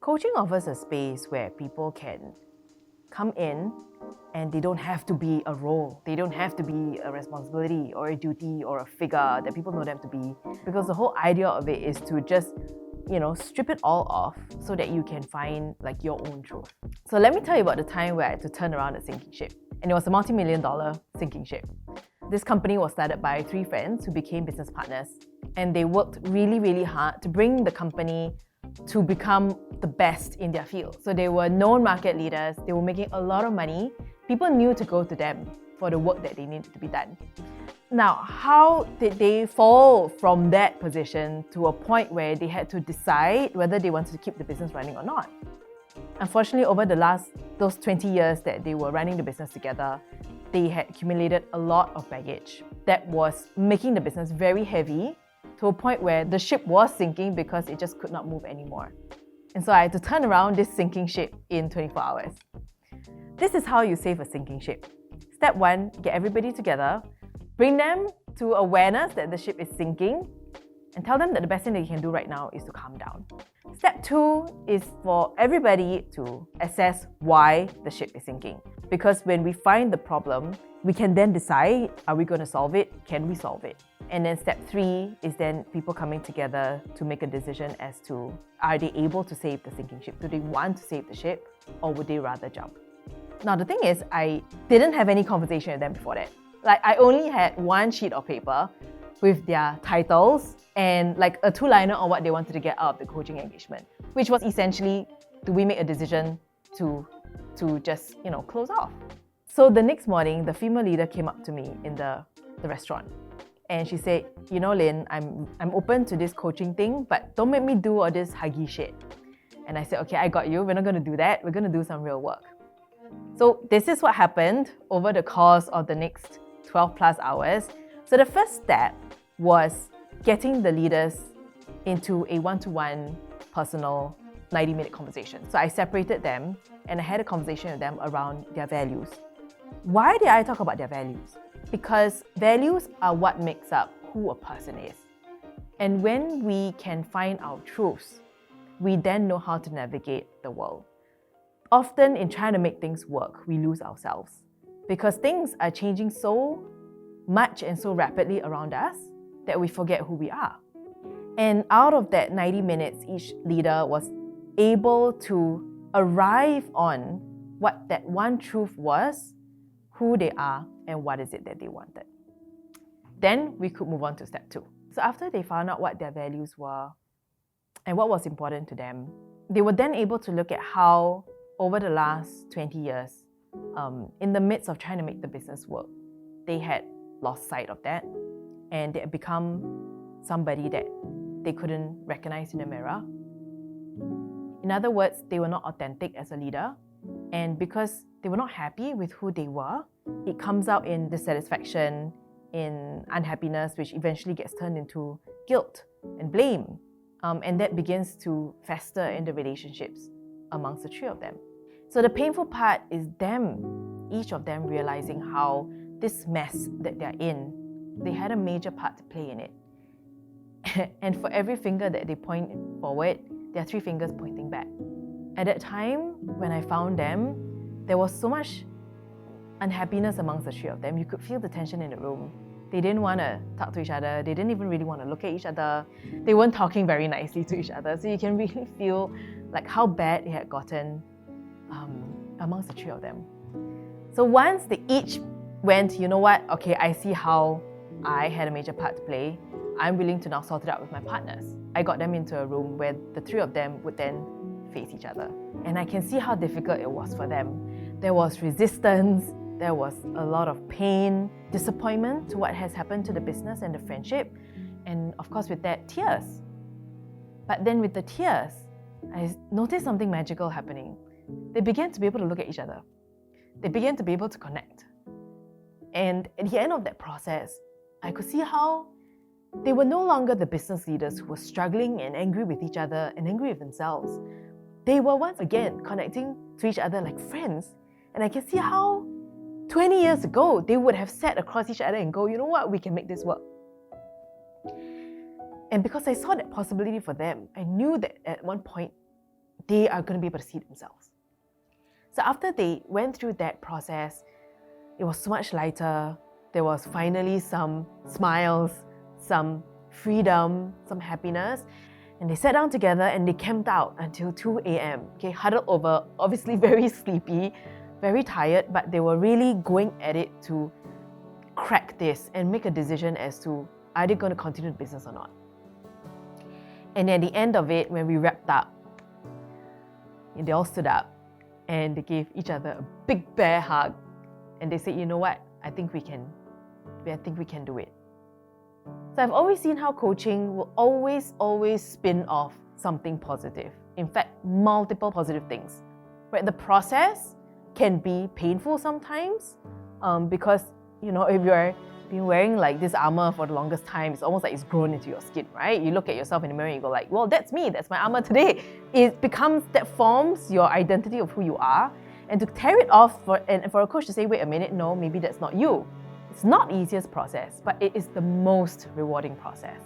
Coaching offers a space where people can come in and they don't have to be a role. They don't have to be a responsibility or a duty or a figure that people know them to be. Because the whole idea of it is to just, strip it all off so that you can find like your own truth. So let me tell you about the time where I had to turn around a sinking ship. And it was a multi-million-dollar sinking ship. This company was started by 3 friends who became business partners. And they worked really, really hard to bring the company to become the best in their field. So they were known market leaders, they were making a lot of money. People knew to go to them for the work that they needed to be done. Now, how did they fall from that position to a point where they had to decide whether they wanted to keep the business running or not? Unfortunately, over those 20 years that they were running the business together, they had accumulated a lot of baggage that was making the business very heavy to a point where the ship was sinking because it just could not move anymore. And so I had to turn around this sinking ship in 24 hours. This is how you save a sinking ship. Step 1, get everybody together, bring them to awareness that the ship is sinking, and tell them that the best thing that you can do right now is to calm down. Step 2 is for everybody to assess why the ship is sinking. Because when we find the problem, we can then decide, are we going to solve it? Can we solve it? And then step 3 is then people coming together to make a decision as to, are they able to save the sinking ship? Do they want to save the ship, or would they rather jump? Now the thing is, I didn't have any conversation with them before that. Like, I only had one sheet of paper with their titles and like a 2-liner on what they wanted to get out of the coaching engagement, which was essentially, do we make a decision to just, close off? So the next morning, the female leader came up to me in the restaurant and she said, Lin, I'm open to this coaching thing, but don't make me do all this huggy shit. And I said, okay, I got you. We're not going to do that. We're going to do some real work. So this is what happened over the course of the next 12 plus hours. So the first step was getting the leaders into a one-to-one personal 90-minute conversation. So I separated them and I had a conversation with them around their values. Why did I talk about their values? Because values are what makes up who a person is. And when we can find our truths, we then know how to navigate the world. Often in trying to make things work, we lose ourselves because things are changing so much and so rapidly around us that we forget who we are. And out of that 90 minutes, each leader was able to arrive on what that one truth was, who they are, and what is it that they wanted. Then we could move on to step 2. So after they found out what their values were and what was important to them, they were then able to look at how over the last 20 years, in the midst of trying to make the business work, they had lost sight of that and they had become somebody that they couldn't recognize in the mirror. In other words, they were not authentic as a leader, and because they were not happy with who they were, it comes out in dissatisfaction, in unhappiness, which eventually gets turned into guilt and blame. And that begins to fester in the relationships amongst the 3 of them. So the painful part is them, each of them realizing how this mess that they're in, they had a major part to play in it. And for every finger that they point forward, there are 3 fingers pointing back. At that time, when I found them, there was so much unhappiness amongst the 3 of them. You could feel the tension in the room. They didn't want to talk to each other. They didn't even really want to look at each other. They weren't talking very nicely to each other. So you can really feel like how bad it had gotten amongst the 3 of them. So once they each went, you know what, okay, I see how I had a major part to play. I'm willing to now sort it out with my partners. I got them into a room where the 3 of them would then face each other. And I can see how difficult it was for them. There was resistance, there was a lot of pain, disappointment to what has happened to the business and the friendship, and of course with that, tears. But then with the tears, I noticed something magical happening. They began to be able to look at each other. They began to be able to connect. And at the end of that process, I could see how they were no longer the business leaders who were struggling and angry with each other and angry with themselves. They were once again connecting to each other like friends. And I can see how 20 years ago, they would have sat across each other and go, you know what, we can make this work. And because I saw that possibility for them, I knew that at one point, they are going to be able to see themselves. So after they went through that process, it was so much lighter. There was finally some smiles, some freedom, some happiness. And they sat down together and they camped out until 2 a.m. Okay, huddled over, obviously very sleepy, very tired, but they were really going at it to crack this and make a decision as to are they going to continue the business or not. And at the end of it, when we wrapped up, they all stood up and they gave each other a big bear hug. And they said, you know what, I think we can do it. So I've always seen how coaching will always spin off something positive. In fact, multiple positive things. Right? The process can be painful sometimes because, if you're been wearing like this armor for the longest time, it's almost like it's grown into your skin, right? You look at yourself in the mirror and you go like, well, that's me, that's my armor today. That forms your identity of who you are. And to tear it off and for a coach to say, wait a minute, no, maybe that's not you. It's not the easiest process, but it is the most rewarding process.